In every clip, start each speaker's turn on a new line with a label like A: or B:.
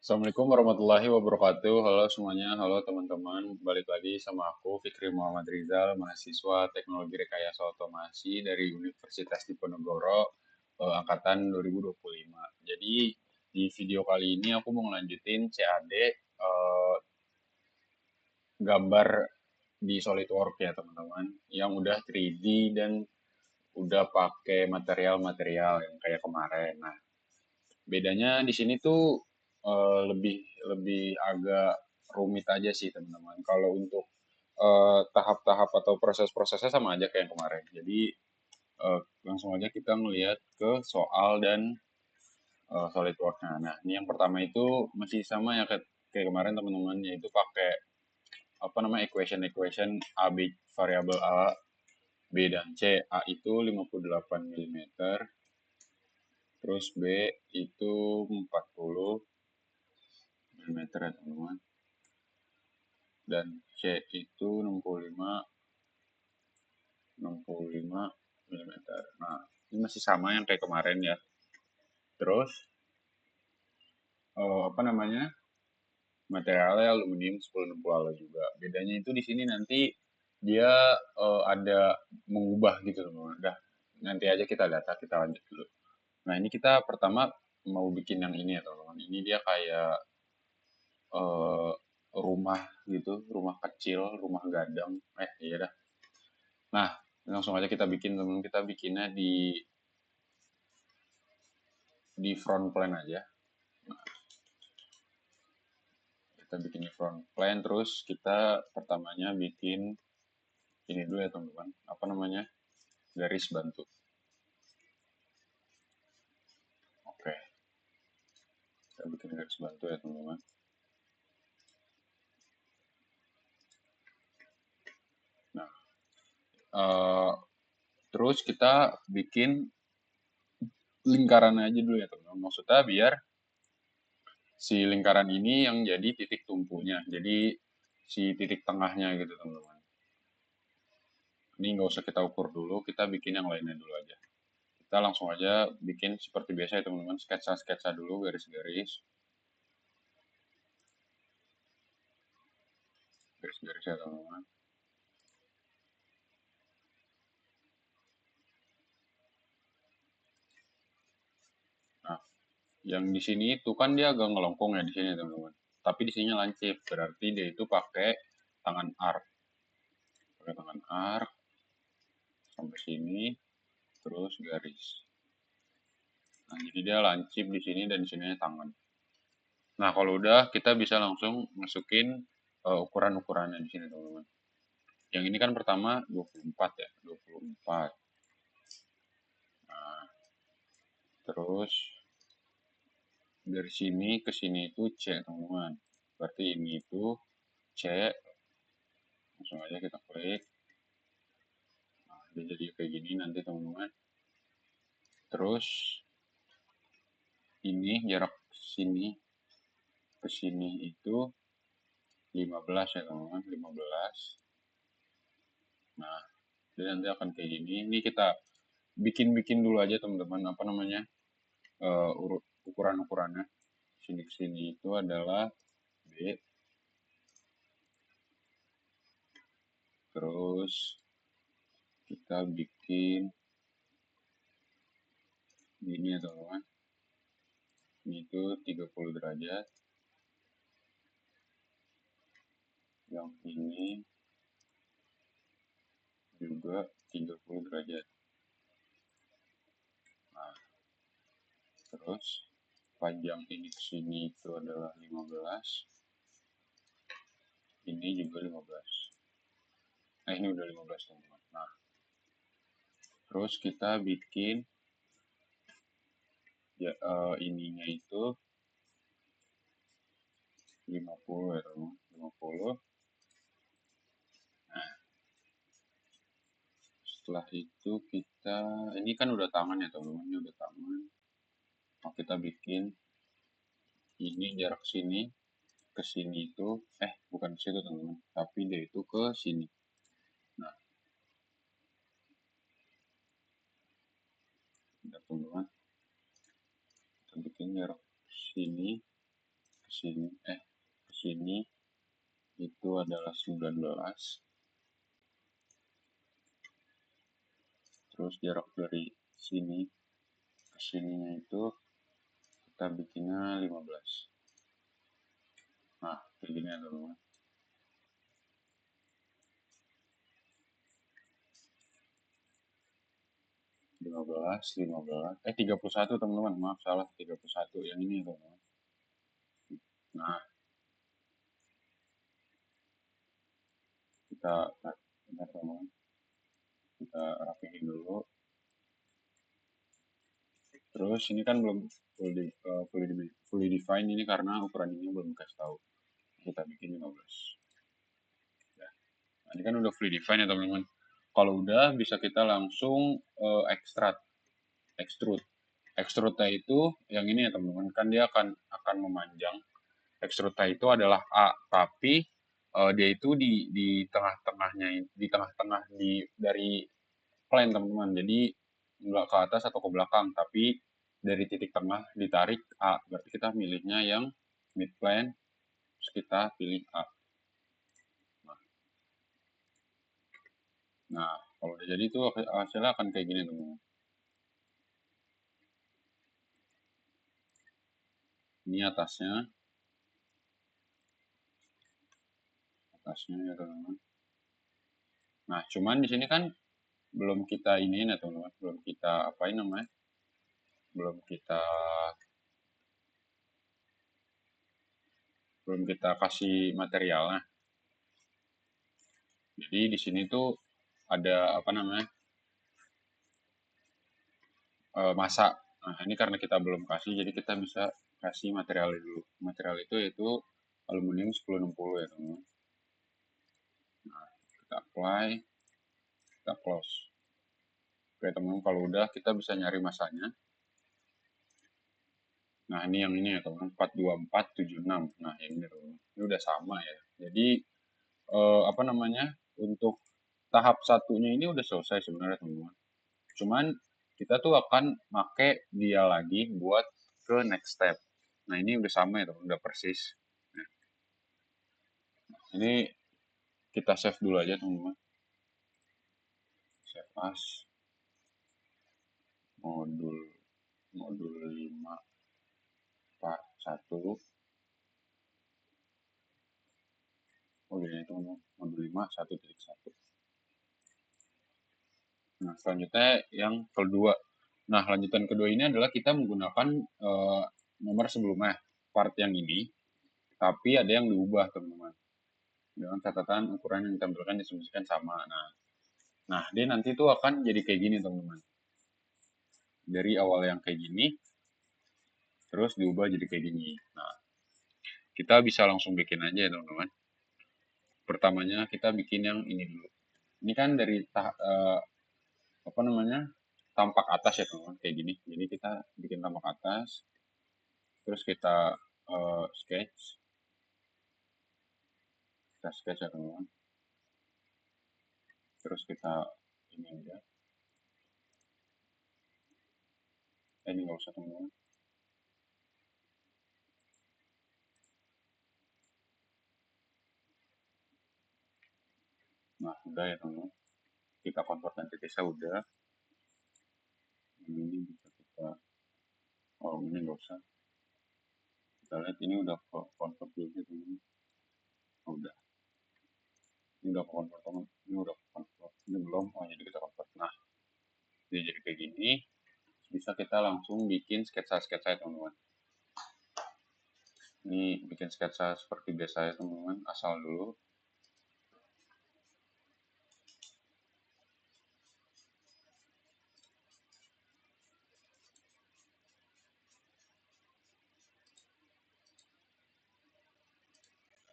A: Assalamualaikum warahmatullahi wabarakatuh. Halo semuanya, halo teman-teman. Balik lagi sama aku, Fikri Muhammad Rizal, mahasiswa Teknologi Rekayasa Otomasi dari Universitas Diponegoro, angkatan 2025. Jadi di video kali ini aku mau ngelanjutin CAD gambar di SolidWorks ya teman-teman, yang udah 3D dan udah pakai material-material yang kayak kemarin. Nah, bedanya di sini tuh lebih lebih agak rumit aja sih teman-teman. Kalau untuk tahap-tahap atau proses-prosesnya sama aja kayak yang kemarin. Jadi langsung aja kita ngelihat ke soal dan SolidWorks-nya. Nah, ini yang pertama itu masih sama ya kayak kemarin teman-teman, yaitu pakai apa namanya equation A B variabel A, B dan C. A itu 58 mm, terus B itu 40 mm ya teman-teman, dan C itu 65 mm. Nah, ini masih sama yang kayak kemarin ya. Terus apa namanya? Materialnya aluminium 1060 Ala juga. Bedanya itu di sini nanti dia ada mengubah gitu teman-teman. Udah, nanti aja kita data, kita lanjut dulu. Nah, ini kita pertama mau bikin yang ini ya teman-teman. Ini dia kayak eh, rumah gitu, rumah kecil, rumah gadang. Iya dah. Nah, langsung aja kita bikin teman-teman. Kita bikinnya di front plan aja. Nah, kita bikin di front plan, terus kita pertamanya bikin ini dulu ya teman-teman. Apa namanya? Garis bantu. Oke, kita bikin garis bantu ya teman-teman. Nah, eh, terus kita bikin lingkaran aja dulu ya teman-teman. Maksudnya biar si lingkaran ini yang jadi titik tumpunya. Jadi si titik tengahnya gitu teman-teman. Ini nggak usah kita ukur dulu, kita bikin yang lainnya dulu aja. Kita langsung aja bikin seperti biasa ya teman-teman, sketsa-sketsa dulu garis-garis. Garis-garis ya teman-teman. Nah, yang di sini itu kan dia agak ngelongkong ya di sini teman-teman. Tapi di sini lancip, berarti dia itu pakai tangan arc. Pakai tangan arc sampai sini, terus garis. Nah, jadi dia lancip di sini dan di sini tangan. Nah, kalau udah kita bisa langsung masukin ukuran-ukurannya di sini teman-teman. Yang ini kan pertama 24 ya, 24. Nah, terus dari sini ke sini itu C teman-teman. Berarti ini itu C, langsung aja kita klik. Nah, dia jadi kayak gini nanti teman-teman. Terus ini jarak sini ke sini itu 15 ya teman-teman, 15. Nah, jadi nanti akan kayak gini. Ini kita bikin-bikin dulu aja teman-teman, apa namanya, ukuran-ukurannya. Sini ke sini itu adalah B, terus kita bikin gini ya teman-teman. Ini itu 30 derajat. Yang ini juga 30 derajat. Nah, terus panjang ini ke sini itu adalah 15. Ini juga 15. Nah, ini udah 15 teman-teman. Nah, terus kita bikin ya, ininya itu 50 ya teman-teman. 50. Nah, setelah itu kita, ini kan udah tangan ya teman-teman. Ini udah tangan. Nah, kita bikin ini jarak sini ke sini itu, bukan ke situ teman-teman, tapi dia itu ke sini. Nah, teman-teman, kita bikin jarak sini ke sini, ke sini itu adalah 19. Terus jarak dari sini ke sininya itu kita bikinnya 15. Nah, kayak gini ya teman-teman. 15, 15, 31 teman-teman, maaf salah, 31 yang ini teman-teman. Nah, kita bentar teman-teman, kita rapihin dulu. Terus ini kan belum fully define ini karena ukuran ini belum kasih tahu. Kita bikin 15. Ya. Nah, ini kan udah fully define ya teman-teman. Kalau udah bisa kita langsung extrude. Extrude itu yang ini ya teman-teman, kan dia akan memanjang. Extrude itu adalah A, tapi dia itu di tengah-tengahnya, di tengah-tengah dari plane teman-teman. Jadi nggak ke atas atau ke belakang, tapi dari titik tengah ditarik A. Berarti kita milihnya yang mid plane, terus kita pilih A. Nah, kalau udah jadi itu hasilnya akan kayak gini teman-teman. Ini atasnya ya teman-teman. Nah, cuman di sini kan belum kita ini ya teman-teman, belum kita apain namanya, belum kita kasih materialnya. Jadi di sini tuh ada apa namanya, masa. Nah, ini karena kita belum kasih, jadi kita bisa kasih material dulu. Material itu yaitu aluminium 1060 ya teman-teman. Nah, kita apply, kita close. Oke teman-teman, kalau udah kita bisa nyari masanya. Nah, ini yang ini ya teman-teman, 42476. Nah, yang ini teman-teman. Ini udah sama ya. Jadi apa namanya? Untuk tahap satunya ini udah selesai sebenarnya teman-teman. Cuman kita tuh akan make dia lagi buat ke next step. Nah, ini udah sama ya teman, udah persis. Nah, ini kita save dulu aja teman-teman. Save as modul modul 5 part 1. Oh gini teman-teman, modul 5 1.1. Nah, selanjutnya yang kedua. Nah, lanjutan kedua ini adalah kita menggunakan nomor sebelumnya, part yang ini, tapi ada yang diubah teman-teman. Dengan catatan ukuran yang ditampilkan diasumsikan sama. Nah, dia nanti tuh akan jadi kayak gini teman-teman. Dari awal yang kayak gini, terus diubah jadi kayak gini. Nah, kita bisa langsung bikin aja ya teman-teman. Pertamanya kita bikin yang ini dulu. Ini kan dari apa namanya, tampak atas ya teman-teman, kayak gini. Jadi kita bikin tampak atas, terus kita sketch, ya teman-teman. Terus kita ini aja. Ini nggak usah teman-teman. Nah, udah ya teman-teman. Kita convert entitasnya udah. Ini bisa kita, oh ini nggak usah. Kita lihat ini udah convert juga teman-teman. Oh, udah. Ini udah convert teman. Ini udah convert. Ini belum. Oh jadi kita convert. Nah, ini jadi kayak gini. Bisa kita langsung bikin sketsa-sketsa ya teman-teman. Ini bikin sketsa seperti biasa ya teman-teman. Asal dulu.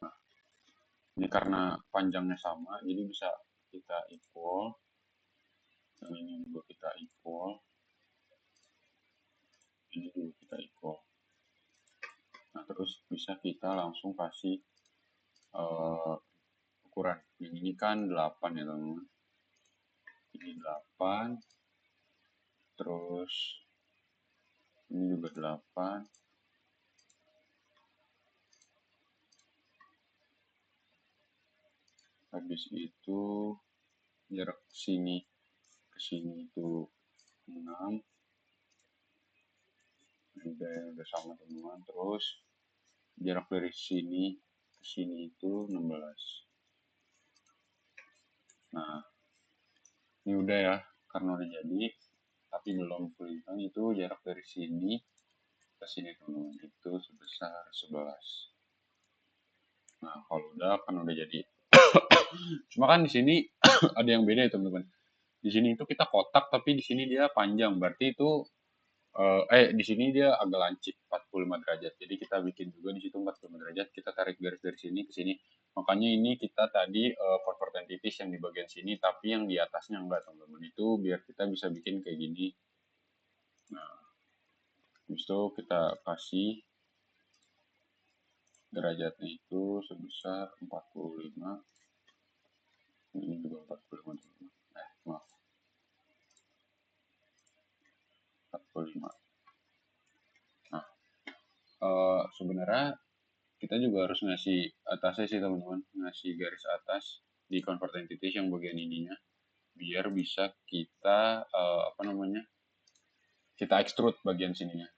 A: Nah, ini karena panjangnya sama, jadi bisa kita equal. Yang ini juga kita equal. Ini juga kita equal. Nah, terus bisa kita langsung kasih ukuran. Yang ini kan 8 ya teman-teman. Ini 8. Terus ini juga 8. Habis itu jarak sini ke sini itu 6. Udah sama teman-teman. Terus jarak dari sini ke sini itu 16. Nah, ini udah ya, karena udah jadi, tapi belum kelihatan itu jarak dari sini ke sini teman-teman itu sebesar 11. Nah, kalau udah kan udah jadi. Cuma kan di sini ada yang beda ya teman-teman. Di sini itu kita kotak tapi di sini dia panjang. Berarti itu di sini dia agak lancip 45 derajat. Jadi kita bikin juga di situ 45 derajat. Kita tarik garis dari sini ke sini. Makanya ini kita tadi convert entities yang di bagian sini, tapi yang di atasnya enggak teman-teman. Itu biar kita bisa bikin kayak gini. Nah, habis itu kita kasih derajatnya itu sebesar 45. Ini juga 45 teman-teman. Maaf, 45. Nah, sebenarnya kita juga harus ngasih atasnya sih teman-teman, ngasih garis atas di convert entities yang bagian ininya, biar bisa kita kita extrude bagian sininya,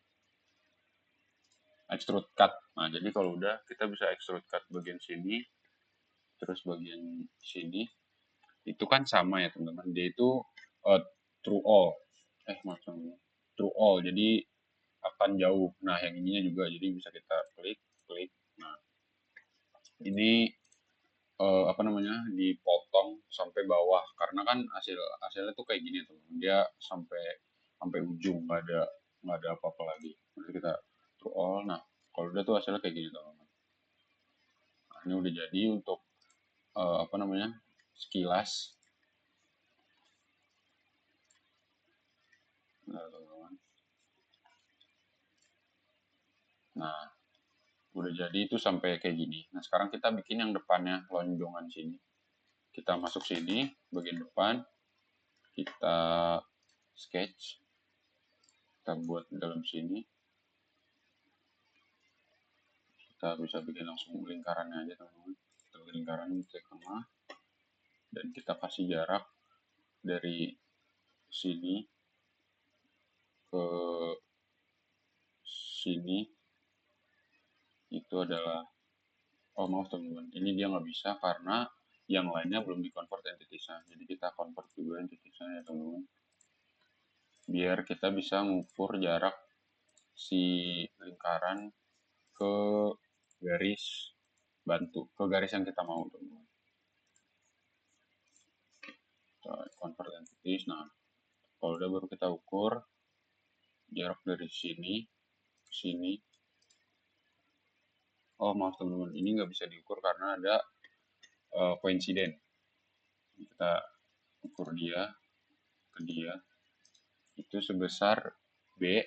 A: extrude cut. Nah, jadi kalau udah kita bisa extrude cut bagian sini, terus bagian sini itu kan sama ya teman-teman, dia itu uh, true all, maksudnya true all, jadi akan jauh. Nah, yang ininya juga, jadi bisa kita klik klik. Nah, ini dipotong sampai bawah, karena kan hasilnya tuh kayak gini tuh, dia sampai sampai ujung, nggak ada apa-apa lagi. Nanti kita through all. Nah, kalau udah tuh hasilnya kayak gini teman-teman. Nah, ini udah jadi untuk sekilas. Nah, teman-teman, nah udah jadi itu sampai kayak gini. Nah, sekarang kita bikin yang depannya, lonjongan sini. Kita masuk sini bagian depan, kita sketch, kita buat dalam sini. Kita bisa bikin langsung lingkarannya aja teman-teman. Kita lingkaran ke tengah dan kita kasih jarak dari sini ke sini itu adalah, maaf teman-teman, ini dia nggak bisa karena yang lainnya belum di convert entitiesnya. Jadi kita convert juga entitiesnya ya teman-teman, biar kita bisa mengukur jarak si lingkaran ke garis ke garis yang kita mau teman-teman. Convert entities. Nah, kalau udah baru kita ukur jarak dari sini ke sini. Maaf teman-teman, ini nggak bisa diukur karena ada coincident. Kita ukur dia ke dia itu sebesar B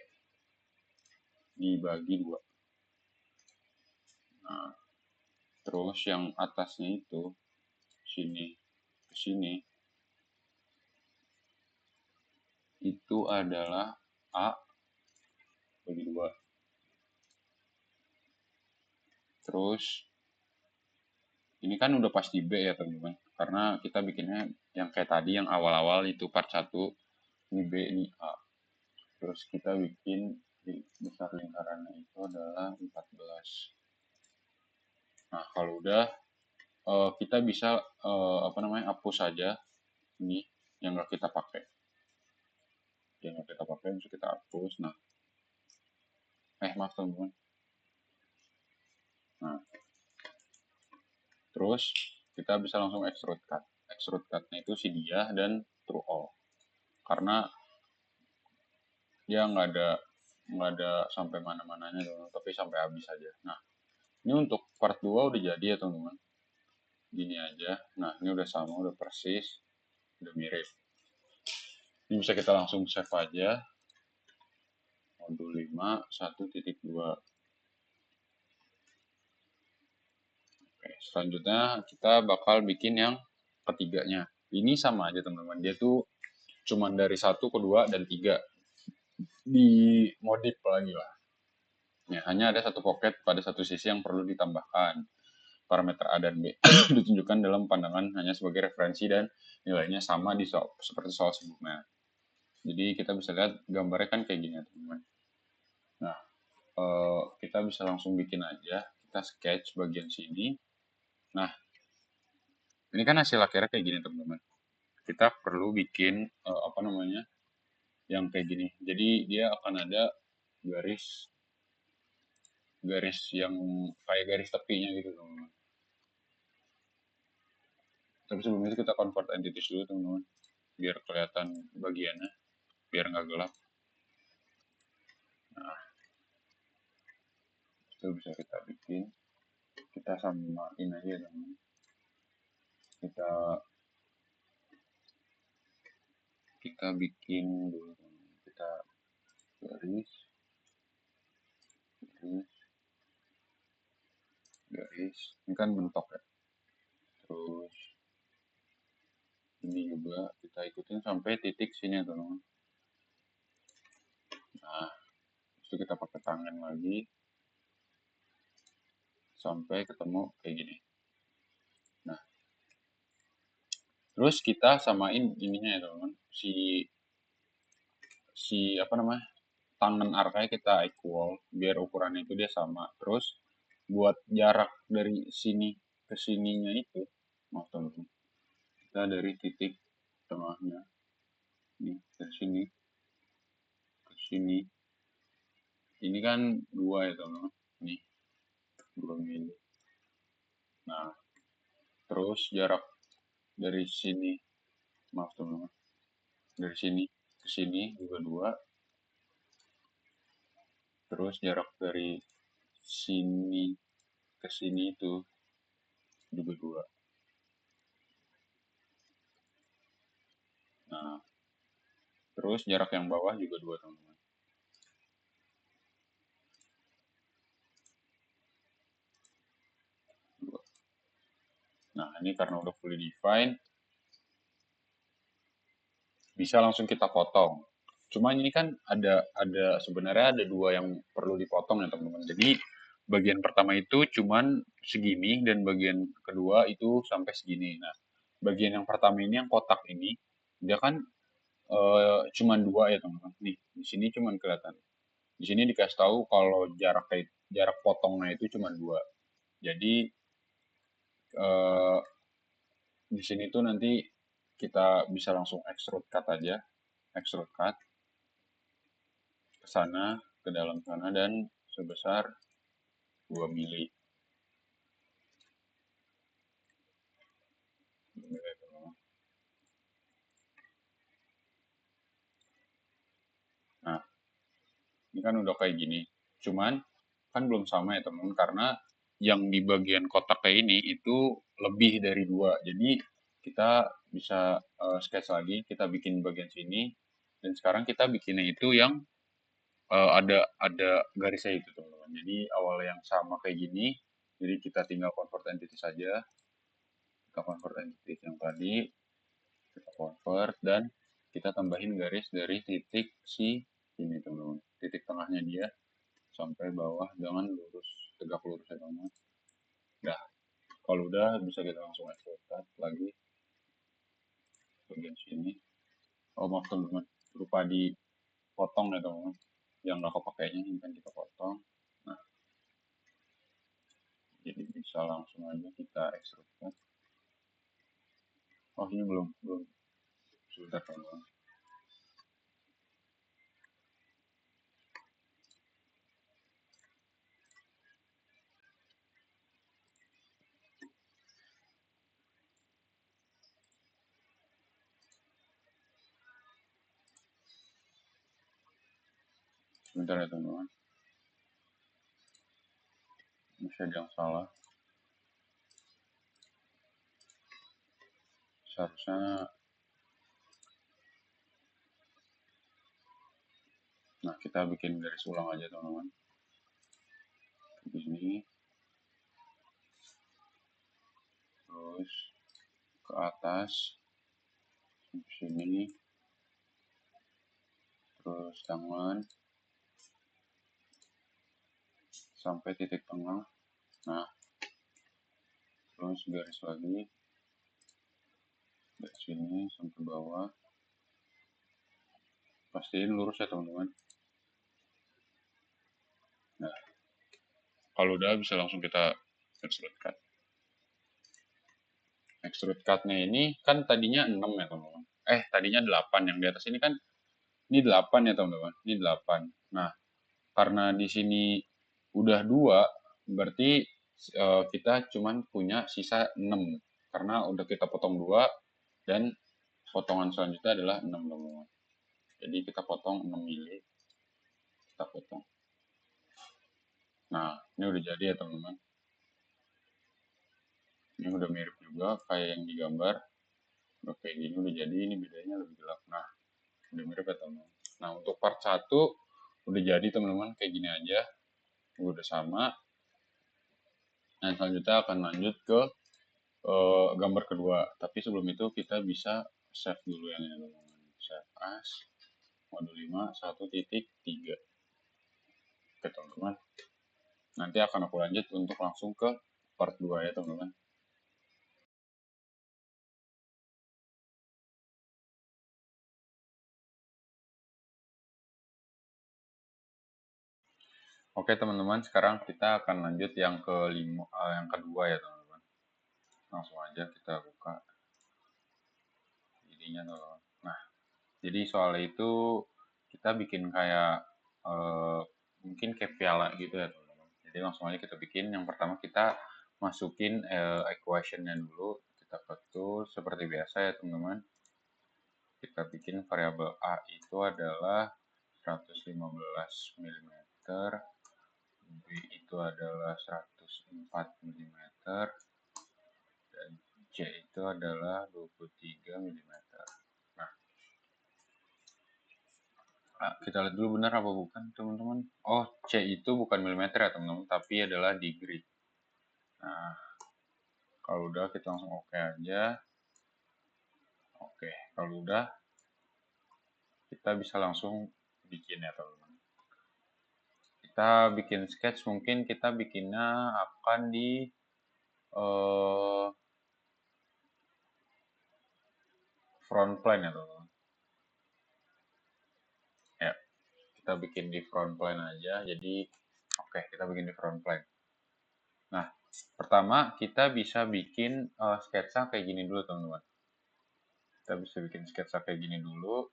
A: dibagi 2. Nah, terus yang atasnya itu sini ke sini itu adalah A bagi 2. Terus ini kan udah pasti B ya teman-teman, karena kita bikinnya yang kayak tadi yang awal-awal itu part 1, ini B, ini A. Terus kita bikin di besar lingkarannya itu adalah 14. Nah, kalau udah kita bisa hapus saja ini yang nggak kita pakai. Yang nggak kita pakai bisa kita hapus. Nah, maaf teman-teman. Nah, terus kita bisa langsung extrude cut. Extrude cut-nya itu si dia dan true all. Karena dia nggak ada sampai mana-mananya teman-teman, tapi sampai habis aja. Nah, ini untuk part 2 udah jadi ya teman-teman. Gini aja. Nah, ini udah sama, udah persis, udah mirip. Ini bisa kita langsung save aja. Modul 5 1.2. Oke, selanjutnya kita bakal bikin yang ketiganya. Ini sama aja teman-teman. Dia tuh cuman dari 1 ke 2 dan 3 dimodif lagi lah. Ya, hanya ada satu pocket pada satu sisi yang perlu ditambahkan. parameter A dan B ditunjukkan dalam pandangan hanya sebagai referensi dan nilainya sama di seperti soal sebelumnya. Jadi kita bisa lihat gambarnya kan kayak gini ya teman-teman. Nah, kita bisa langsung bikin aja, kita sketch bagian sini. Nah, ini kan hasil akhirnya kayak gini teman-teman. Kita perlu bikin apa namanya, yang kayak gini. Jadi dia akan ada garis garis yang kayak garis tepinya gitu teman-teman. Tapi sebelum itu kita convert entities dulu teman-teman, biar kelihatan bagiannya, biar nggak gelap. Nah, itu bisa kita bikin, kita samain aja teman-teman. Kita bikin dulu teman-teman. Kita garis garis garis, ini kan bentok ya. Terus ini juga kita ikutin sampai titik sini ya teman-teman. Nah, itu kita pakai tangan lagi sampai ketemu kayak gini. Nah, terus kita samain ininya ya teman-teman, si apa namanya, tangan arkanya kita equal biar ukurannya itu dia sama. Terus buat jarak dari sini ke sininya itu, maaf teman-teman, kita dari titik tengahnya nih, dari sini ke sini, ini kan 2 ya teman-teman, nih 2 mili. Nah, terus jarak dari sini, maaf teman-teman, dari sini ke sini juga 2. Terus jarak dari sini ke sini itu juga 2. Nah, terus jarak yang bawah juga 2 teman-teman. Nah, ini karena udah fully define, bisa langsung kita potong. Cuma ini kan ada sebenarnya ada 2 yang perlu dipotong ya teman-teman. Jadi bagian pertama itu cuman segini dan bagian kedua itu sampai segini. Nah, bagian yang pertama ini yang kotak ini dia kan cuman 2 ya teman-teman. Nih, di sini cuman kelihatan. Di sini dikasih tahu kalau jarak potongnya itu cuma 2. Jadi eh, di sini tuh nanti kita bisa langsung extrude cut aja, extrude cut ke sana, ke dalam sana, dan sebesar 2 mili. Nah, ini kan udah kayak gini. Cuman kan belum sama ya teman-teman, karena yang di bagian kotak kayak ini itu lebih dari 2. Jadi kita bisa sketch lagi, kita bikin bagian sini, dan sekarang kita bikinnya itu yang ada garisnya itu teman-teman. Jadi awal yang sama kayak gini, jadi kita tinggal convert entity saja. Kita convert entity yang tadi, kita convert dan kita tambahin garis dari titik si ini teman-teman. Titik tengahnya dia sampai bawah dengan lurus, tegak lurus ya teman-teman. Nah, kalau udah bisa kita langsung extrude lagi bagian sini. Oh maaf teman-teman, lupa dipotong ya teman-teman. Yang nggak kepakainya ini kan kita potong. Nah, jadi bisa langsung aja kita extrude. Oh ini belum sebentar teman-teman. Sebentar ya teman-teman, masih ada yang salah. Seharusnya, nah kita bikin garis ulang aja teman-teman. Begini, terus ke atas, sini, terus tangan, sampai titik tengah. Nah, terus garis lagi dari sini sampai bawah, pastiin lurus ya teman-teman. Nah, kalau udah bisa langsung kita extrude cut. Extrude cutnya ini kan tadinya 6 ya teman-teman. Tadinya 8, yang di atas ini kan ini 8 ya teman-teman. Ini 8. Nah, karena di sini udah 2, berarti kita cuman punya sisa 6. Karena udah kita potong 2 dan potongan selanjutnya adalah 6 teman-teman. Jadi kita potong 6 mili. Kita potong. Nah, ini udah jadi ya teman-teman. Ini udah mirip juga kayak yang digambar. Udah kayak gini udah jadi, ini bedanya lebih gelap. Nah, udah mirip ya teman-teman. Nah, untuk part 1 udah jadi teman-teman, kayak gini aja. Udah sama. Nah, selanjutnya akan lanjut ke gambar kedua. Tapi sebelum itu kita bisa save dulu yang ini teman-teman. Save as mode 5 1.3. Oke teman-teman. Nanti akan aku lanjut untuk langsung ke part 2 ya teman-teman. Oke teman-teman, sekarang kita akan lanjut yang yang kedua ya teman-teman. Langsung aja kita buka ininya teman-teman. Nah, jadi soal itu kita bikin kayak mungkin kayak piala gitu ya teman-teman. Jadi langsung aja kita bikin. Yang pertama kita masukin equation-nya dulu. Kita ketul seperti biasa ya teman-teman. Kita bikin variabel A itu adalah 115 mm, B itu adalah 104 mm, dan C itu adalah 23 mm. Nah, kita lihat dulu benar apa bukan teman-teman. Oh, C itu bukan milimeter ya teman-teman, tapi adalah degree. Nah, kalau udah kita langsung oke aja. Oke, kalau udah kita bisa langsung bikin ya teman-teman. Kita bikin sketch, mungkin kita bikinnya akan di front plane ya teman-teman. Ya, kita bikin di front plane aja. Jadi oke, kita bikin di front plane. Nah, pertama kita bisa bikin sketsa kayak gini dulu teman-teman. Kita bisa bikin sketsa kayak gini dulu,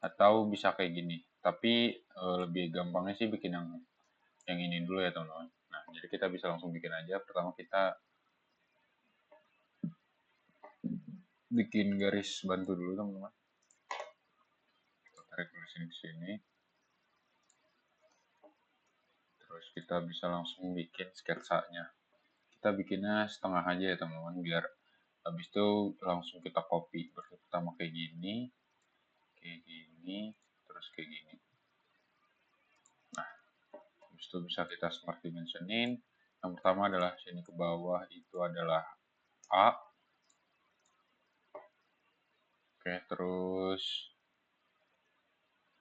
A: atau bisa kayak gini. Tapi lebih gampangnya sih bikin yang ini dulu ya teman-teman. Nah, jadi kita bisa langsung bikin aja. Pertama kita bikin garis bantu dulu teman-teman. Kita tarik dari sini ke sini. Terus kita bisa langsung bikin sketsanya. Kita bikinnya setengah aja ya teman-teman, biar habis itu langsung kita copy. Pertama kayak gini, terus kayak gini. Nah, habis itu bisa kita smart dimensionin. Yang pertama adalah sini ke bawah itu adalah A. Oke, terus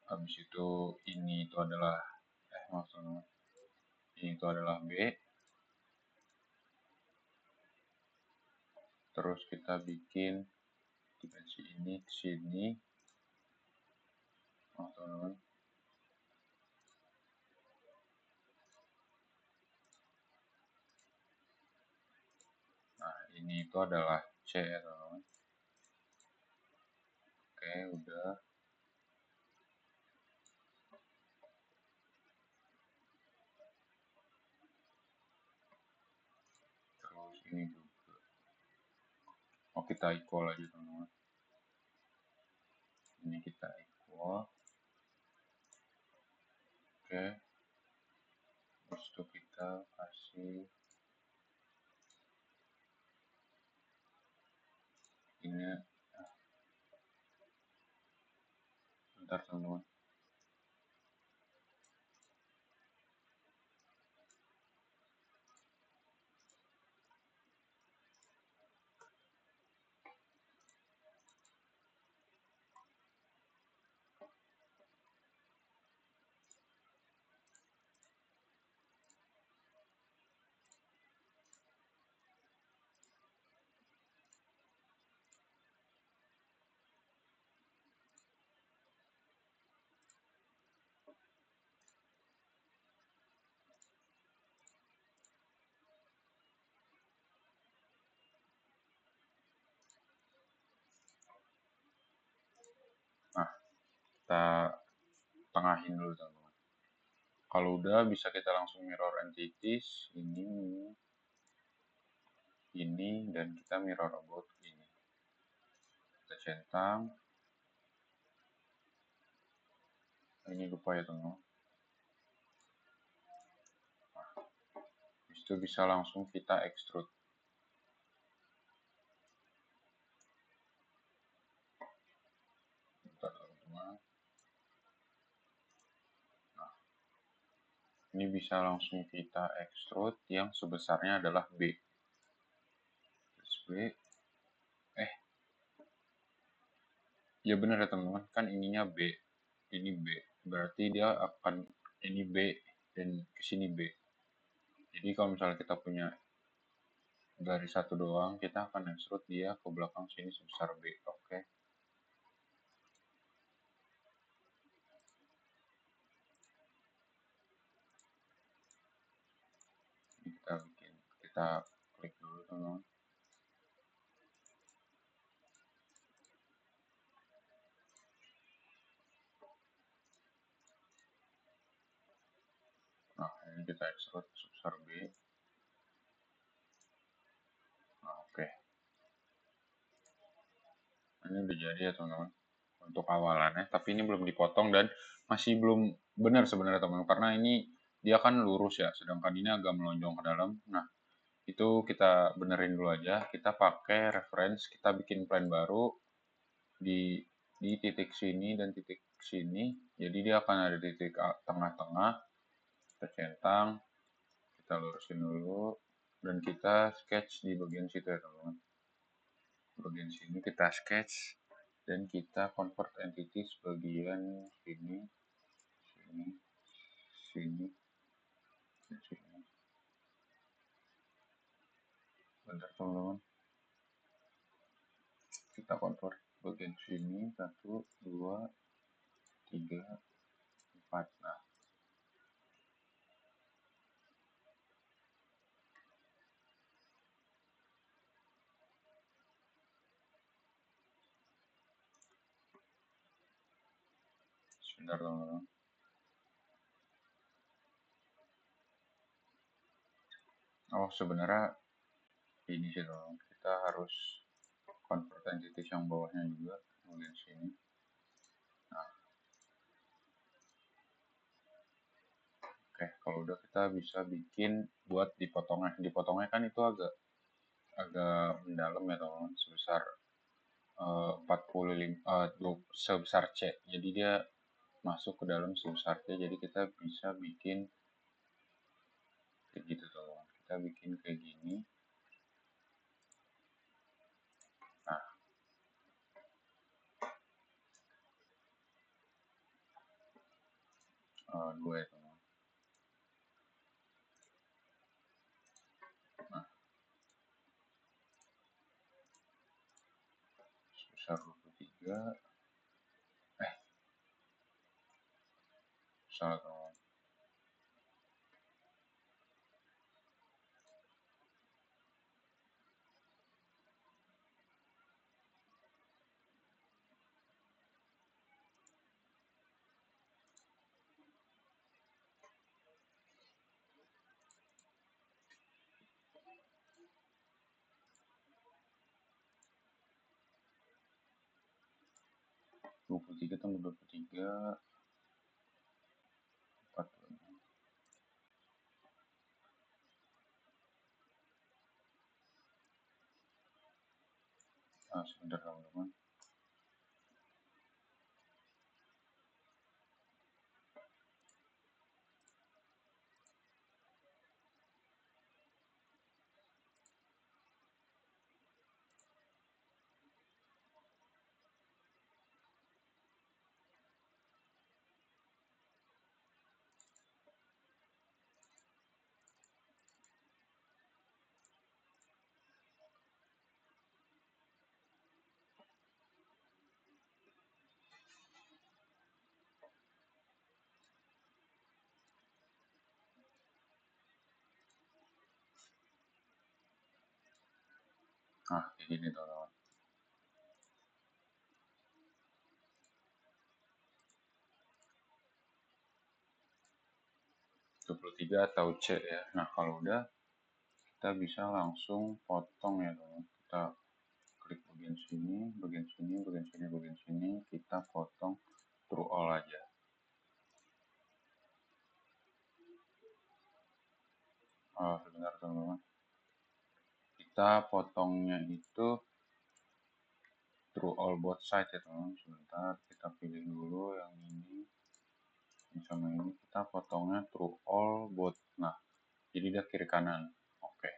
A: habis itu ini itu adalah maksudnya ini itu adalah B. Terus kita bikin dimensi ini ke sini. Teman-teman. Nah, ini itu adalah C ya teman-teman. Oke, udah. Terus ini juga. Oh, kita equal aja teman-teman. Ini kita equal. Oke. Terus itu kita kasih ini. Bentar teman-teman. kita tengahin dulu teman-teman. Kalau udah bisa kita langsung mirror entities ini dan kita mirror about ini. Kita centang. Ini lupa ya teman-teman. Habis itu bisa langsung kita extrude. Bentar teman-teman. Nah, ini bisa langsung kita extrude yang sebesarnya adalah B. Terus B. Ya benar ya teman-teman, kan ininya B. Ini B. Berarti dia akan ini B dan kesini B. Jadi kalau misalnya kita punya dari satu doang, kita akan extrude dia ke belakang sini sebesar B. Oke. Kita klik dulu teman-teman. Nah, ini kita extrude sebesar B. Nah, oke. Ini udah jadi ya teman-teman untuk awalannya, tapi ini belum dipotong dan masih belum benar sebenarnya teman-teman, karena ini dia kan lurus ya, sedangkan ini agak melonjong ke dalam. Nah, itu kita benerin dulu aja. Kita pakai reference, kita bikin plan baru di titik sini dan titik sini. Jadi dia akan ada di titik tengah-tengah. Kita centang, kita lurusin dulu, dan kita sketch di bagian situ ya teman-teman. Bagian sini kita sketch dan kita convert entities bagian sini, sini, sini, dan sini. Bentar teman-teman. Kita convert bagian sini 1, 2, 3, 4. Nah, sebentar teman-teman. Oh, sebenarnya ini sih teman-teman, kita harus convert entities yang bawahnya juga bagian sini. Nah, oke, kalau udah kita bisa bikin buat dipotongnya kan itu agak mendalam ya teman-teman, sebesar 45 sebesar C. Jadi dia masuk ke dalam sebesar C. Jadi kita bisa bikin kayak gitu teman-teman. Kita bikin kayak gini. Nah, 2 ya teman-teman. Nah, sebesar 23. Salah teman-teman. Dua puluh tiga tambah 23, 46. Nah, sebentar teman-teman. Nah, kayak gini teman-teman. 23 atau C ya. Nah, kalau udah kita bisa langsung potong ya teman. Kita klik bagian sini, bagian sini, bagian sini, bagian sini, kita potong through all aja. Oh, sebentar teman-teman. Kita potongnya itu through all both side ya teman-teman. Sebentar, kita pilih dulu yang ini sama ini. Kita potongnya through all both. Nah, jadi dia kiri kanan. Oke.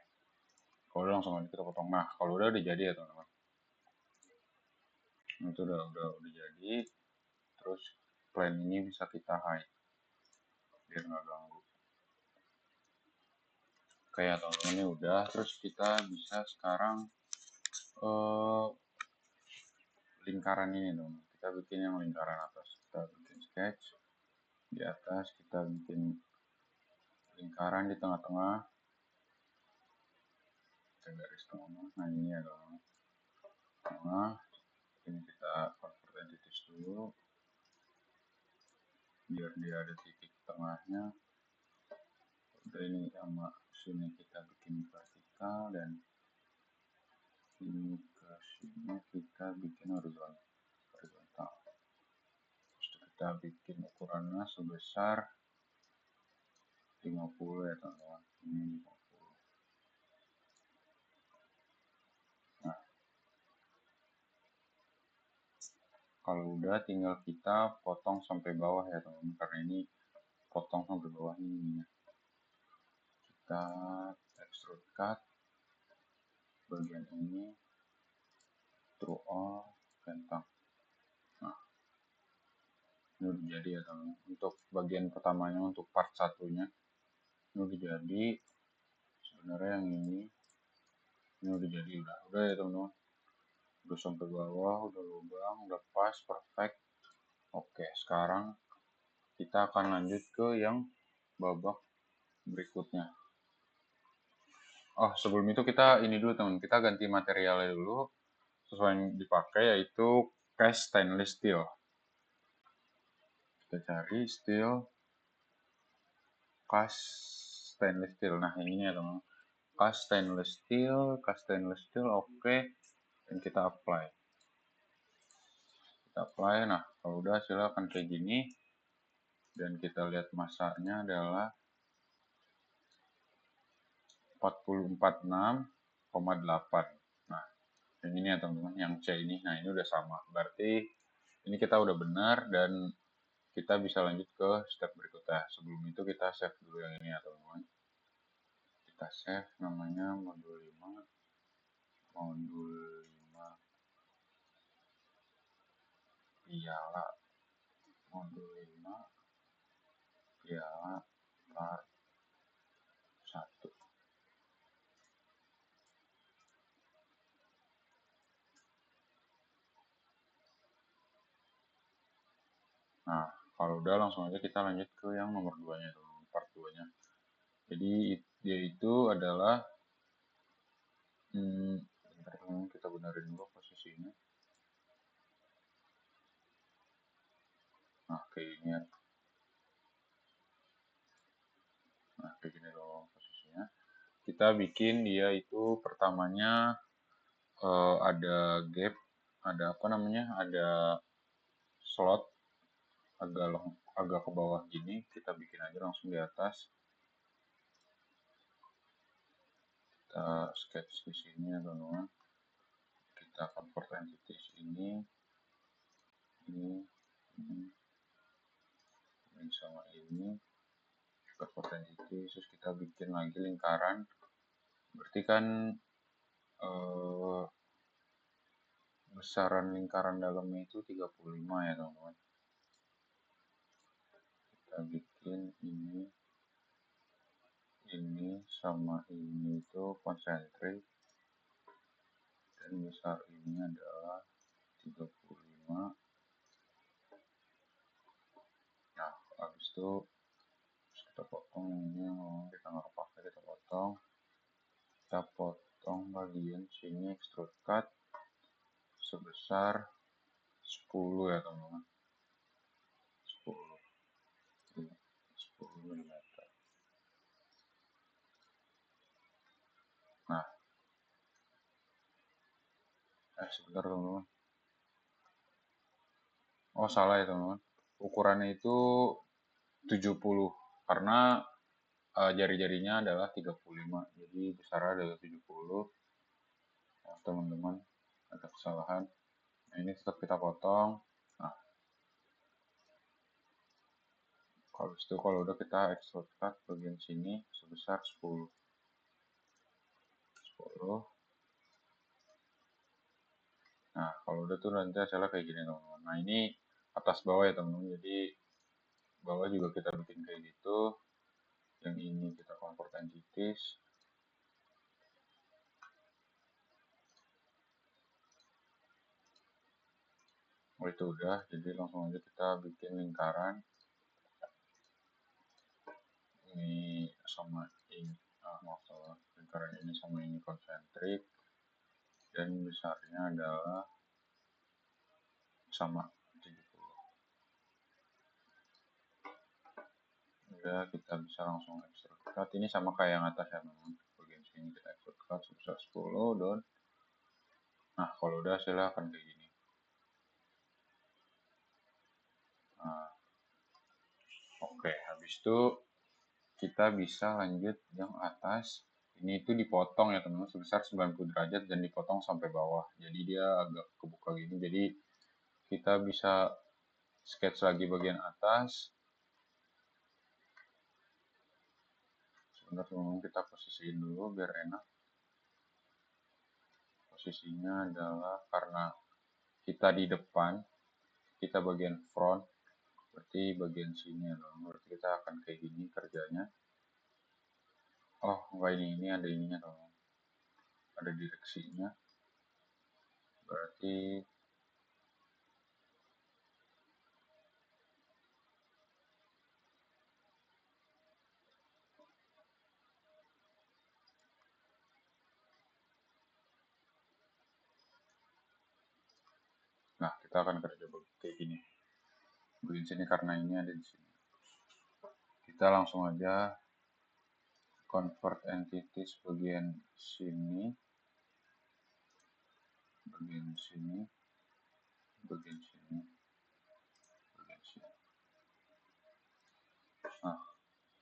A: Kalau udah langsung aja kita potong. Nah, kalau udah jadi ya teman-teman. Itu udah jadi. Terus plan ini bisa kita hide biar nggak ganggu. Oke ya teman-teman, ini udah. Terus kita bisa sekarang lingkaran ini dong. Kita bikin yang lingkaran atas. Kita bikin sketch di atas. Kita bikin lingkaran di tengah-tengah. Kita garis tengah. Nah ini ya dong. Tengah. Ini kita convert entities dulu. Biar dia ada titik tengahnya. Udah ini sama sini kita bikin vertikal dan ini ke sini kita bikin horizontal. Terus kita bikin ukurannya sebesar 50 ya teman-teman. Ini 50. Nah, kalau udah tinggal kita potong sampai bawah ya teman-teman, karena ini potong sampai bawah ini ya. Kita extrude cut bagian ini through all centang. Nah, ini udah jadi ya teman-teman. Untuk bagian pertamanya, untuk part satunya ini udah jadi. Sebenarnya yang ini udah jadi, udah ya teman-teman. Udah sampai bawah, udah lubang, udah pas, perfect. Oke, sekarang kita akan lanjut ke yang babak berikutnya. Oh, sebelum itu kita ini dulu teman, kita ganti materialnya dulu sesuai yang dipakai, yaitu cast stainless steel. Kita cari steel, cast stainless steel. Nah, ini ya teman, cast stainless steel, oke. Dan kita apply. Kita apply, nah kalau udah silakan kayak gini. Dan kita lihat masanya adalah 446,8. Nah, yang ini ya teman-teman, yang C ini. Nah, ini udah sama. Berarti ini kita udah benar dan kita bisa lanjut ke step berikutnya. Sebelum itu kita save dulu yang ini ya teman-teman. Kita save namanya modul 5. Modul 5 piala. Modul 5 piala part 1. Nah, kalau udah langsung aja kita lanjut ke yang nomor 2-nya teman-teman, part 2-nya. Jadi dia itu adalah bentar teman-teman, kita benerin dulu posisinya. Nah, kayak gini ya. Nah, kayak gini dong posisinya. Kita bikin dia itu pertamanya ada gap, ada apa namanya, ada slot agak ke bawah gini. Kita bikin aja langsung di atas. Kita sketch di sini ya teman-teman. Kita convert entities ini sama ini. Convert entities, terus kita bikin lagi lingkaran. Berarti kan besaran lingkaran dalamnya itu 35 ya teman-teman. Kita bikin ini sama ini itu konsentrik, dan besar ini adalah 35. Nah, habis itu kita potong ini yang kita nggak pakai, kita potong bagian sini, extrude cut sebesar 10 ya teman-teman. 10 mm. Nah, sebentar teman-teman. Oh, salah ya teman-teman. Ukurannya itu 70 karena jari-jarinya adalah 35. Jadi besarnya adalah 70. Oh, teman-teman, ada kesalahan. Nah, ini tetap kita potong. Nah, kalau udah kita extrude cut bagian sini sebesar 10. 10. Nah, kalau udah tuh nanti hasilnya kayak gini teman-teman. Nah, ini atas bawah ya teman-teman. Jadi bawah juga kita bikin kayak gitu. Yang ini kita convert entities. Oh, itu udah. Jadi langsung aja kita bikin lingkaran. Ini sama ini. Maaf salah. Lingkaran ini sama ini konsentrik. Dan besarnya adalah sama 70. Udah, kita bisa langsung extrude cut. Ini sama kayak yang atas ya teman. Bagian sini kita extrude cut sebesar 10 dan nah kalau udah hasilnya akan kayak gini. Nah, oke, habis itu kita bisa lanjut yang atas. Ini itu dipotong ya teman-teman sebesar 90 derajat dan dipotong sampai bawah. Jadi dia agak kebuka gini. Jadi kita bisa sketch lagi bagian atas. Sebentar teman-teman, kita posisiin dulu biar enak. Posisinya adalah karena kita di depan, kita bagian front, berarti bagian sini ya teman-teman. Berarti kita akan kayak gini kerjanya. Oh, enggak, ini ada ininya teman-teman. Ada direksinya. Berarti nah, kita akan kerja kayak gini. Bagian sini karena ini ada di sini. Kita langsung aja convert entities bagian sini, bagian sini, bagian sini, bagian sini. Nah,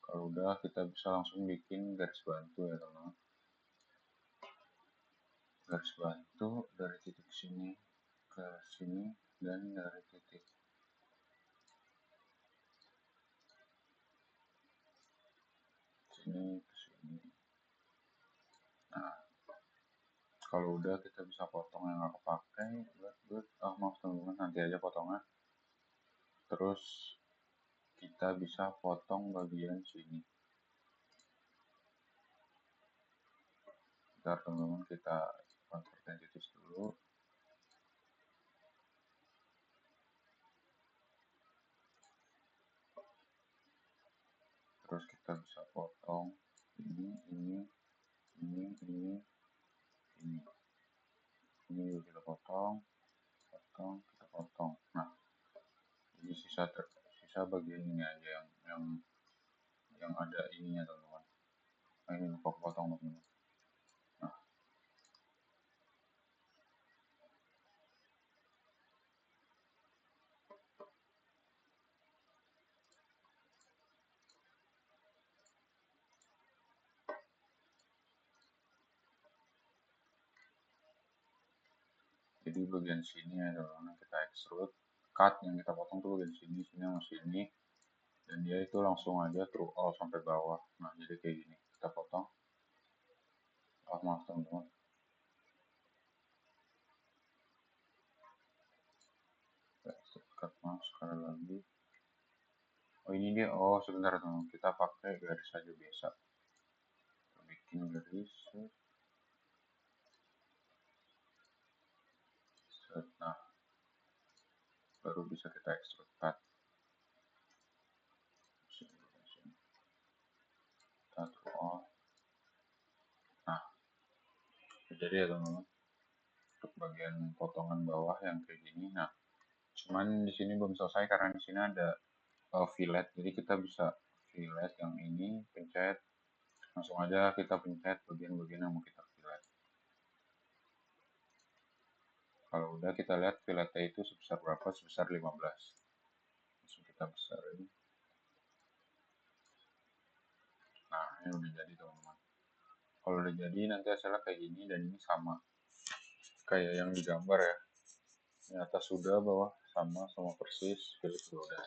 A: kalau udah kita bisa langsung bikin garis bantu ya teman-teman. Garis bantu dari titik sini ke sini dan dari titik sini ke sini. Nah, kalau udah kita bisa potong yang nggak kepake. Oh, maaf teman-teman, nanti aja potongnya. Terus kita bisa potong bagian sini. Bentar teman-teman, kita convert entities dulu. Terus kita bisa potong ini, ini, ini, ini, ini. Ini juga kita potong, potong, kita potong. Nah, jadi sisa bagian ini aja yang ada ininya teman-teman. Nah, ini lupa potong teman-teman. Nah, jadi bagian sini adalah yang kita extrude, cut yang kita potong tuh bagian sini, sini sama sini, dan dia itu langsung aja through all sampai bawah. Nah, jadi kayak gini, kita potong. Oh, maaf teman-teman. Cut maaf sekali lagi. Oh, ini dia. Oh, sebentar teman, kita pakai garis saja biasa. Kita bikin garis. Nah, baru bisa kita extrude cut. Kita through all. Nah, jadi ya teman-teman, untuk bagian potongan bawah yang kayak gini. Nah, cuman di sini belum selesai karena di sini ada fillet. Jadi kita bisa fillet yang ini, pencet, langsung aja kita pencet bagian-bagian yang mau kita Kalau udah kita lihat filletnya itu sebesar berapa, sebesar 15. Langsung kita besarin. Nah, ini udah jadi teman-teman. Kalau udah jadi nanti hasilnya kayak gini, dan ini sama kayak yang digambar ya. Ini atas sudah, bawah sama persis, fillet juga udah.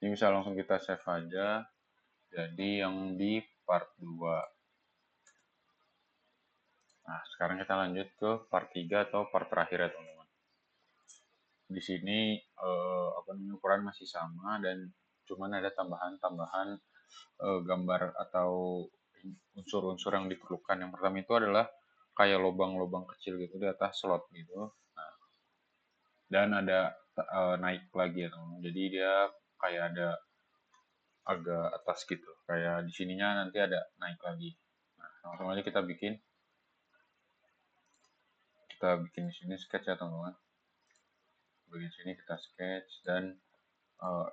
A: Ini bisa langsung kita save aja. Jadi yang di part 2. Nah, sekarang kita lanjut ke part 3 atau part terakhir ya teman-teman. Di sini ukuran masih sama, dan cuman ada tambahan-tambahan gambar atau unsur-unsur yang diperlukan. Yang pertama itu adalah kayak lubang-lubang kecil gitu di atas slot gitu. Nah, dan ada naik lagi ya teman-teman. Jadi dia kayak ada agak atas gitu. Kayak di sininya nanti ada naik lagi. Nah, langsung aja kita bikin. Kita bikin di sini sketch ya teman-teman. Bagian sini kita sketch, dan uh,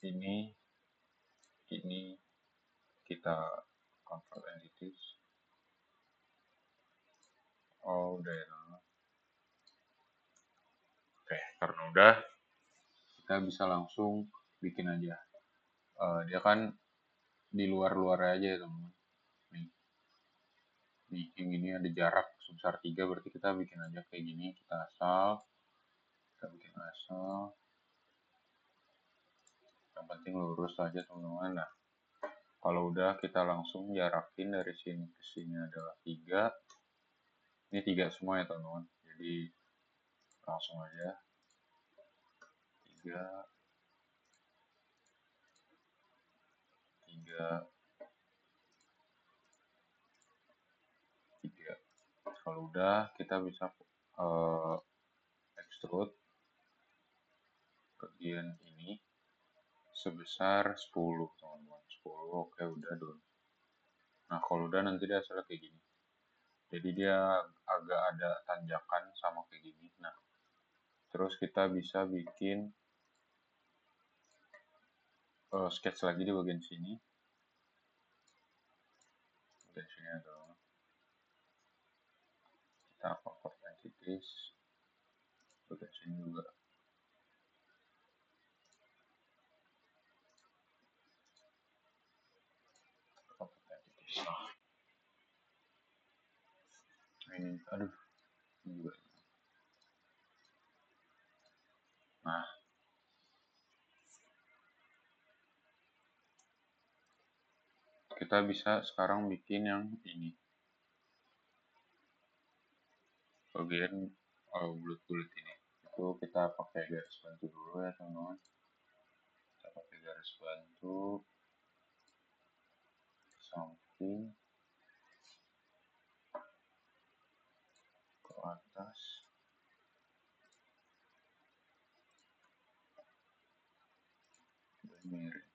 A: ini kita convert entities. Oh, udah ya. Oke, karena udah, kita bisa langsung bikin aja. Dia kan di luar-luar aja ya teman-teman. Nih, yang ini ada jarak sebesar 3, berarti kita bikin aja kayak gini. Kita bikin asal. Yang penting lurus aja teman-teman. Nah, kalau udah kita langsung jarakin dari sini ke sini adalah 3. Ini 3 semua ya teman-teman. Jadi langsung aja 3, 3, 3. Kalau udah, kita bisa extrude bagian ini sebesar 10 teman-teman. 10, oke, udah dulu. Nah, kalau udah nanti dia hasilnya kayak gini. Jadi dia agak ada tanjakan sama kayak gini. Nah, terus kita bisa bikin sketch lagi di bagian sini. Bagian sini adalah kita convert entities. Bagian sini juga. Convert entities. Nah, ini, aduh, ini juga. Nah, kita bisa sekarang bikin yang ini. Bagian bulat-bulat ini. Itu kita pakai garis bantu dulu ya teman-teman. Kita pakai garis bantu samping ke atas. Dan miring.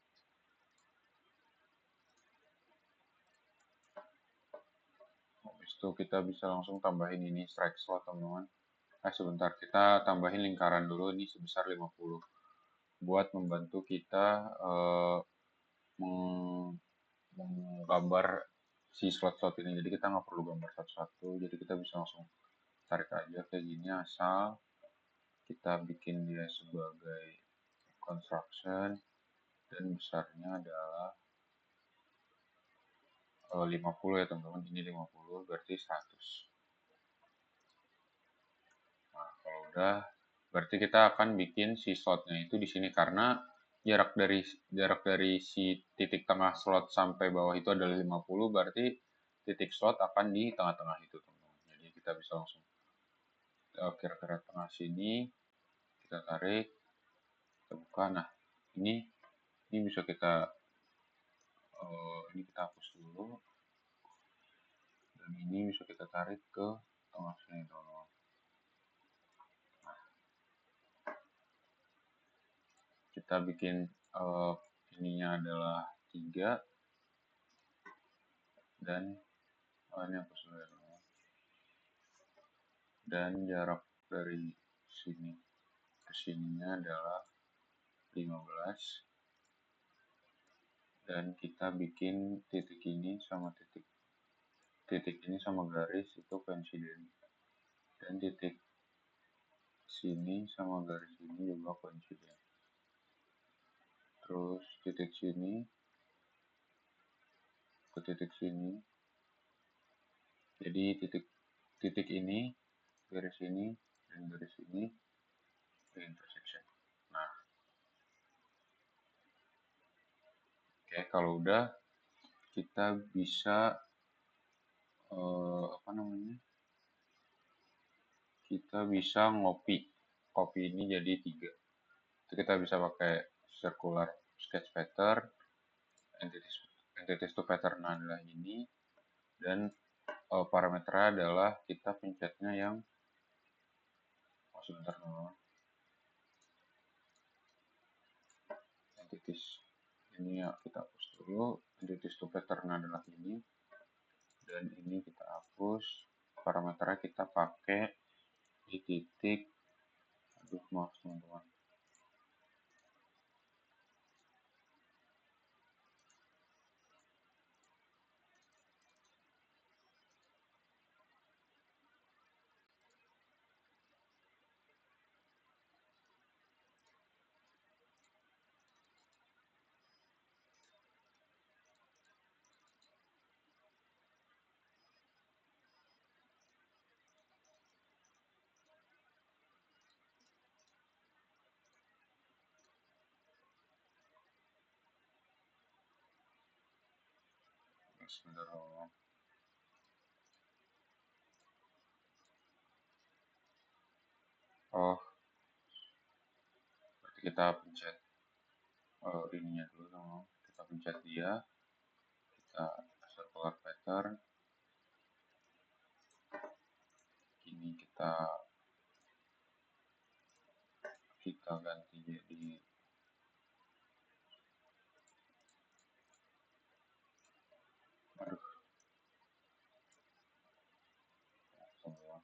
A: Habis itu kita bisa langsung tambahin ini strike slot teman-teman. Sebentar, kita tambahin lingkaran dulu ini sebesar 50 buat membantu kita menggambar si slot-slot ini. Jadi kita nggak perlu gambar satu-satu, jadi kita bisa langsung tarik aja kayak gini, asal kita bikin dia sebagai construction, dan besarnya adalah 50 ya teman-teman. Ini 50 berarti 100. Nah, kalau udah, berarti kita akan bikin si slotnya itu di sini, karena jarak dari si titik tengah slot sampai bawah itu adalah 50, berarti titik slot akan di tengah-tengah itu teman-teman. Jadi kita bisa langsung kira-kira tengah sini, kita tarik, kita buka. Nah, ini bisa kita ini kita hapus dulu, dan ini bisa kita tarik ke tengah sini teman-teman. Kita bikin ininya adalah 3, dan ini hapus dulu ya teman-teman. Dan jarak dari sini ke sininya adalah 15, dan kita bikin titik ini sama titik ini sama garis itu coincident. dan titik sini sama garis ini juga konsiden. Terus titik sini ke titik sini, jadi titik ini, garis ini, dan garis ini intersection. Nah, oke, kalau udah kita bisa apa namanya? Kita bisa kopi ini jadi 3. Jadi kita bisa pakai circular sketch pattern, entities to pattern adalah ini, dan parameternya adalah kita pencetnya yang sebentar dulu, entities ini ya kita hapus dulu, entities to pattern adalah ini, dan ini kita hapus, parameternya kita pakai di titik, aduh maaf teman-teman, sebentar dulu. Oh, berarti kita pencet ininya dulu dong, kita pencet dia, kita circular pattern, ini kita ganti jadi, aduh semua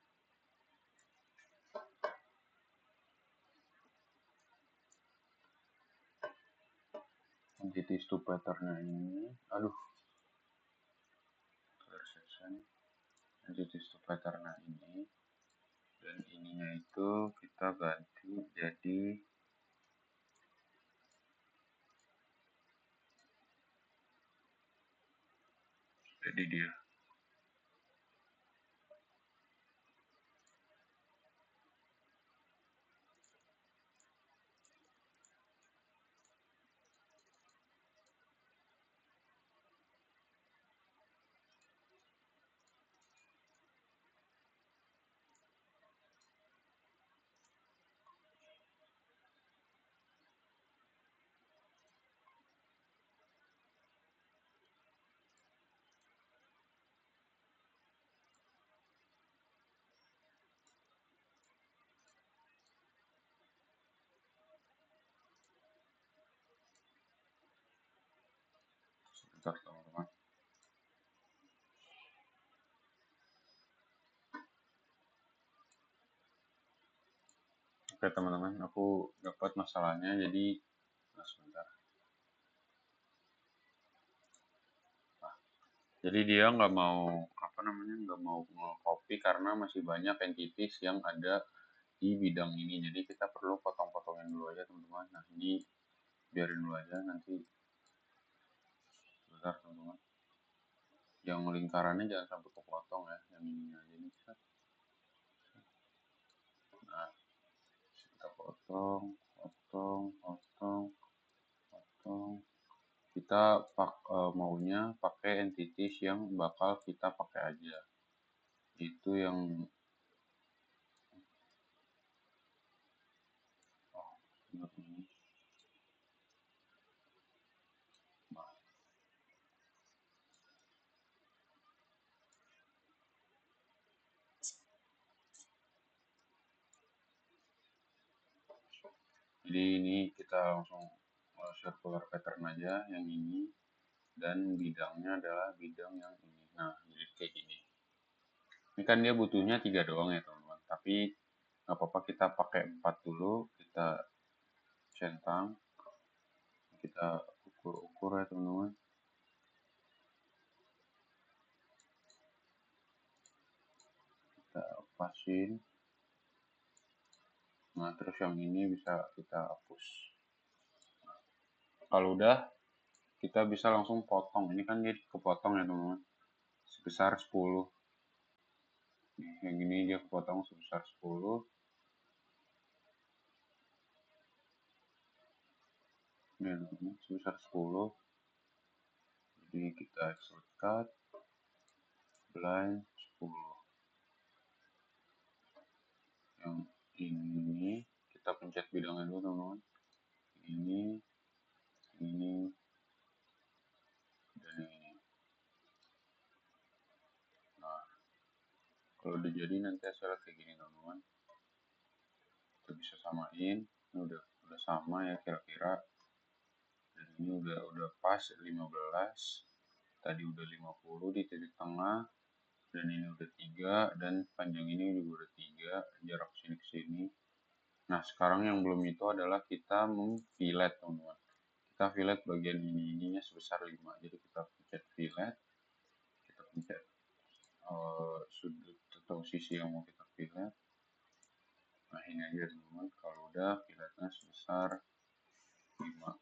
A: entities to patternnya ini, aduh intersection entities to patternnya ini, dan ininya itu kita ganti jadi dia sebentar teman-teman. Oke teman-teman, aku dapat masalahnya, jadi sebentar. Nah, jadi dia nggak mau apa namanya, nggak mau nge-copy karena masih banyak entities yang ada di bidang ini, jadi kita perlu potong-potongin dulu aja teman-teman. Nah ini biarin dulu aja, nanti sebentar teman-teman, yang lingkarannya jangan sampai kepotong ya, yang ini aja nih. Nah kita potong, potong, potong, potong, kita maunya pakai entities yang bakal kita pakai aja, itu yang ini. Nah, jadi ini kita langsung circular pattern aja yang ini, dan bidangnya adalah bidang yang ini. Nah jadi kayak gini, ini kan dia butuhnya 3 doang ya teman-teman, tapi nggak apa-apa kita pakai 4 dulu, kita centang, kita ukur-ukur ya teman-teman, kita pasin. Nah, terus yang ini bisa kita hapus. Kalau udah, kita bisa langsung potong. Ini kan jadi kepotong ya teman-teman, sebesar 10. Yang ini dia kepotong sebesar 10. Ini sebesar 10. Jadi kita shortcut line 10. Yang ini kita pencet bidangnya dulu teman-teman. Ini, dan ini. Nah, kalau udah jadi nanti hasilnya kayak gini teman-teman. Kita bisa samain. Ini udah sama ya kira-kira. Dan ini udah pas 15. Tadi udah 50 di titik tengah. Dan ini udah 3, dan panjang ini juga udah 3, jarak sini ke sini. Nah, sekarang yang belum itu adalah kita memfilet teman-teman. Kita fillet bagian ininya sebesar 5. Jadi kita pencet fillet, kita pencet sudut atau sisi yang mau kita fillet. Nah, ini aja teman-teman. Kalau udah filletnya sebesar 5.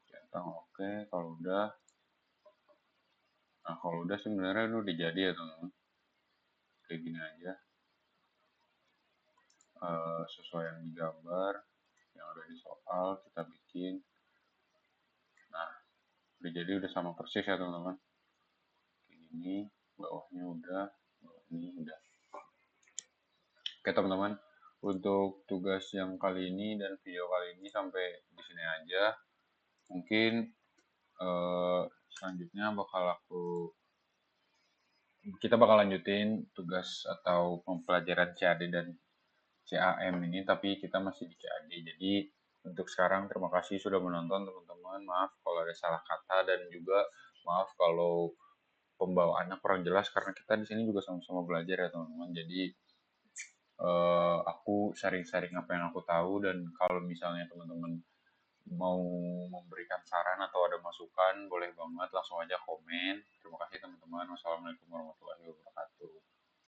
A: Centang oke. Kalau udah, nah kalau udah sebenarnya itu udah jadi ya teman-teman. Kayak gini aja. Sesuai yang digambar, yang ada di soal kita bikin. Nah, udah jadi, udah sama persis ya teman-teman. Kayak gini, bawahnya udah, bawah ini udah. Oke teman-teman, untuk tugas yang kali ini dan video kali ini sampai di sini aja. Mungkin selanjutnya kita bakal lanjutin tugas atau pembelajaran CAD dan CAM ini, tapi kita masih di CAD. Jadi untuk sekarang terima kasih sudah menonton teman-teman. Maaf kalau ada salah kata, dan juga maaf kalau pembawaannya kurang jelas karena kita di sini juga sama-sama belajar ya teman-teman. Jadi aku sharing-sharing apa yang aku tahu, dan kalau misalnya teman-teman mau memberikan saran atau ada masukan boleh banget langsung aja komen. Terima kasih teman-teman. Wassalamualaikum warahmatullahi wabarakatuh.